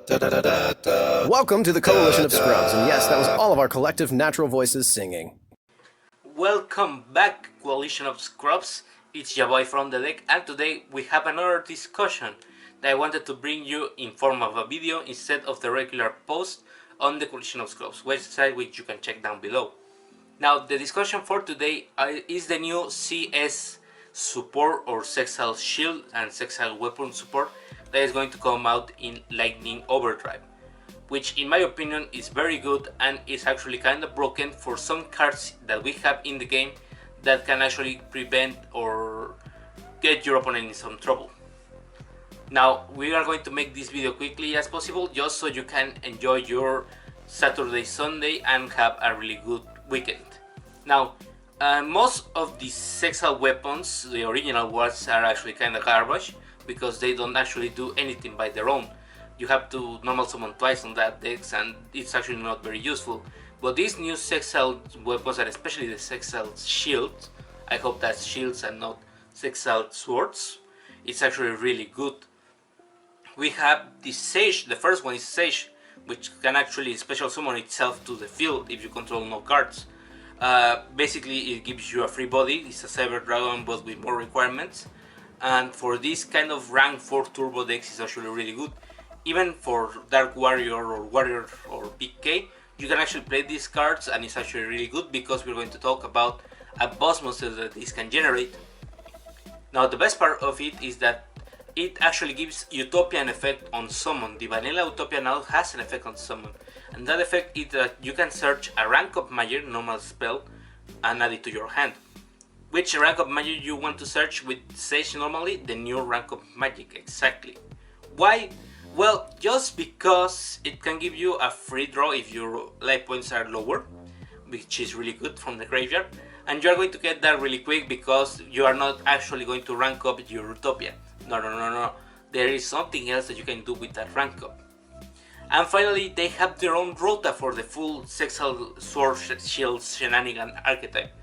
Welcome to the Coalition of Scrubs, and yes, that was all of our collective natural voices singing. Welcome back, Coalition of Scrubs. It's your boy from the deck, and today we have another discussion that I wanted to bring you in form of a video instead of the regular post on the Coalition of Scrubs website, which you can check down below. Now, the discussion for today is the new CS support or Sexual Shield and Sexual Weapon support that is going to come out in Lightning Overdrive, which in my opinion is very good and is actually kind of broken for some cards that we have in the game that can actually prevent or get your opponent in some trouble. Now, we are going to make this video quickly as possible just so you can enjoy your Saturday, Sunday and have a really good weekend. Now, most of these sexual weapons, the original ones, are actually kind of garbage because they don't actually do anything by their own. You have to normal summon twice on that dex and it's actually not very useful. But these new sexual weapons, and especially the sexual shield, I hope that's shields and not sexual swords, it's actually really good. We have the Sage, the first one is Sage, which can actually special summon itself to the field if you control no cards. Basically it gives you a free body, it's a Cyber Dragon but with more requirements. And for this kind of rank 4 turbo decks is actually really good. Even for Dark Warrior or Big K, you can actually play these cards and it's actually really good because we're going to talk about a boss monster that this can generate. Now the best part of it is that it actually gives Utopian effect on summon. The vanilla Utopia now has an effect on summon, and that effect is that you can search a rank of magic normal spell and add it to your hand. Which rank of magic you want to search with Sage normally? The new rank of magic, exactly. Why? Well, just because it can give you a free draw if your life points are lower, which is really good from the graveyard, and you are going to get that really quick because you are not actually going to rank up your Utopia. No. There is something else that you can do with that rank up. And finally, they have their own rota for the full Sexual Sword Shield Shenanigan archetype.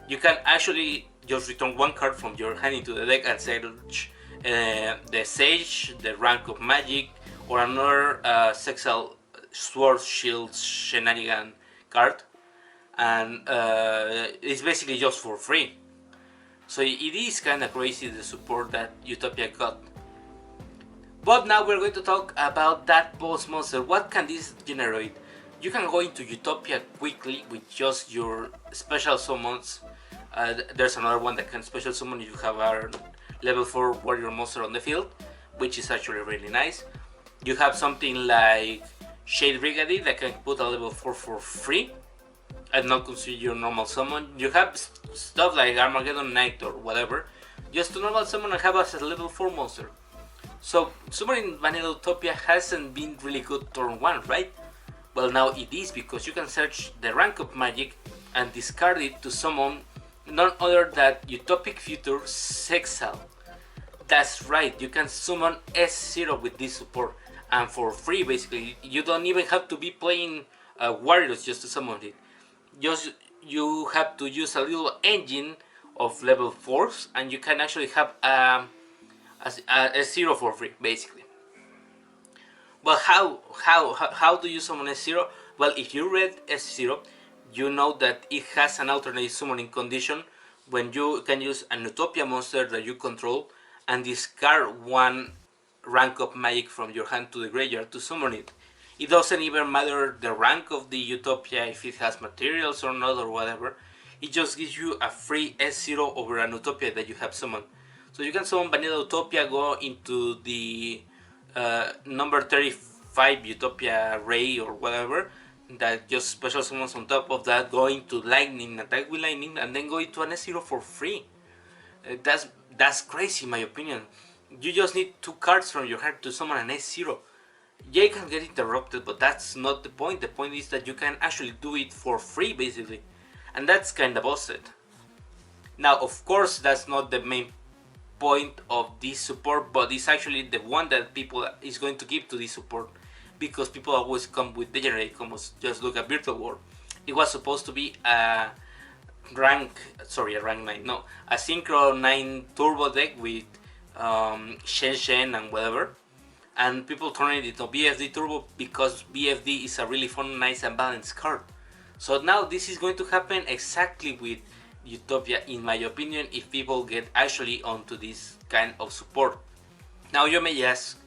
You can actually just return one card from your hand into the deck and search the Sage, the rank of magic, or another Sexual Sword Shield Shenanigan card, and it's basically just for free. So it is kind of crazy the support that Utopia got. But now we're going to talk about that boss monster. What can this generate? You can go into Utopia quickly with just your special summons. There's another one that can special summon if you have a level 4 warrior monster on the field, which is actually really nice. You have something like Shade Brigade that can put a level 4 for free and not consider your normal summon. You have stuff like Armageddon Knight or whatever, just to normal summon and have as a level 4 monster. So summoning Vanilla Utopia hasn't been really good turn 1, right? Well, now it is because you can search the rank of magic and discard it to summon none other than Utopic Future Sexal. That's right, you can summon S0 with this support and for free basically. You don't even have to be playing warriors just to summon it. Just you have to use a little engine of level 4s and you can actually have a S0 for free basically. Well, how do you summon S0? Well, if you read S0, you know that it has an alternate summoning condition when you can use an Utopia monster that you control and discard one rank of magic from your hand to the graveyard to summon it. It doesn't even matter the rank of the Utopia, if it has materials or not or whatever. It just gives you a free S0 over an Utopia that you have summoned. So you can summon Vanilla Utopia, go into the number 35 Utopia Ray or whatever, that just special summons on top of that, go into Lightning, attack with Lightning, and then go into an S0 for free. That's crazy in my opinion. You just need 2 cards from your hand to summon an S0. Yeah, you can get interrupted, but that's not the point. The point is that you can actually do it for free basically, and that's kinda busted. Now of course that's not the main point of this support, but it's actually the one that people is going to give to this support, because people always come with degenerate combos. Just look at Virtual War. It was supposed to be a rank 9, no, a Synchro 9 turbo deck with Shen and whatever, and people turn it into BFD Turbo because BFD is a really fun, nice and balanced card. So now this is going to happen exactly with Utopia, in my opinion, if people get actually onto this kind of support. Now you may ask,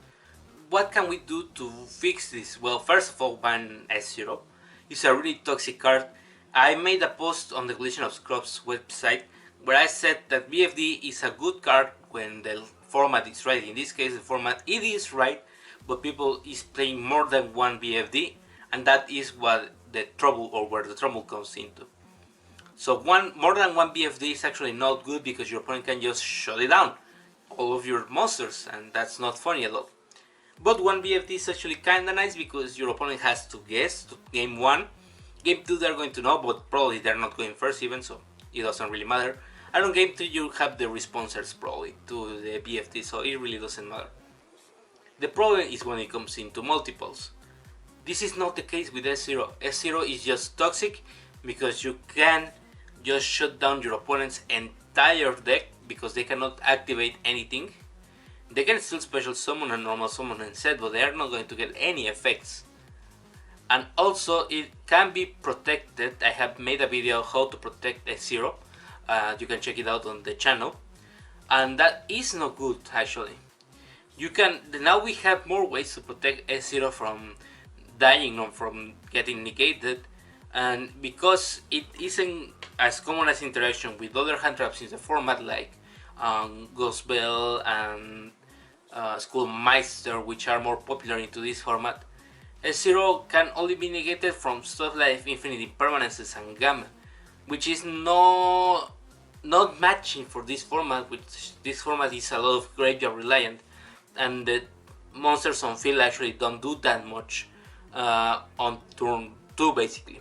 what can we do to fix this? Well, first of all, ban S0. It's a really toxic card. I made a post on the Collision of Scrubs website where I said that BFD is a good card when the format is right. In this case, the format it is right, but people is playing more than one BFD, and that is what the trouble, or where the trouble comes into. So more than one BFD is actually not good because your opponent can just shut it down, all of your monsters, and that's not funny at all. But one BFD is actually kinda nice because your opponent has to guess to game 1. Game 2 they're going to know, but probably they're not going first even, so it doesn't really matter. And on game 3 you have the responders probably to the BFD, so it really doesn't matter. The problem is when it comes into multiples. This is not the case with S0. S0 is just toxic because you can just shut down your opponent's entire deck because they cannot activate anything. They can still special summon and normal summon and set, but they are not going to get any effects. And also it can be protected. I have made a video how to protect S0. You can check it out on the channel. And that is not good actually. Now we have more ways to protect S0 from dying or from getting negated. And because it isn't as common as interaction with other hand traps in the format like Ghost Bell and Schoolmeister, which are more popular into this format, S0 can only be negated from stuff like Infinite Impermanences and Gamma, which is not matching for this format, which this format is a lot of graveyard reliant, and the monsters on field actually don't do that much on turn 2 basically.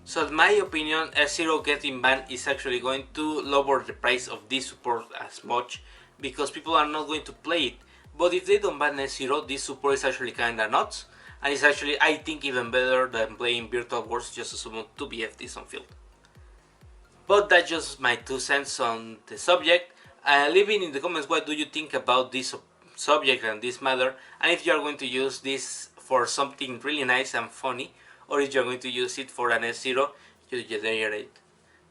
So in my opinion, S0 getting banned is actually going to lower the price of this support as much because people are not going to play it. But if they don't ban S0, this support is actually kinda nuts, and it's actually, I think, even better than playing Virtual Wars just to summon 2 BFDs on field. But that's just my 2 cents on the subject. Leave in the comments what do you think about this subject and this matter, and if you are going to use this for something really nice and funny, or if you're going to use it for an S0, you generate.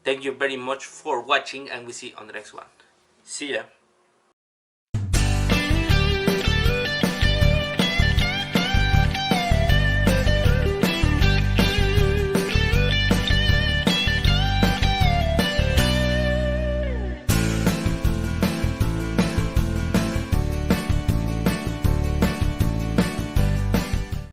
Thank you very much for watching, and we see you on the next one. See ya!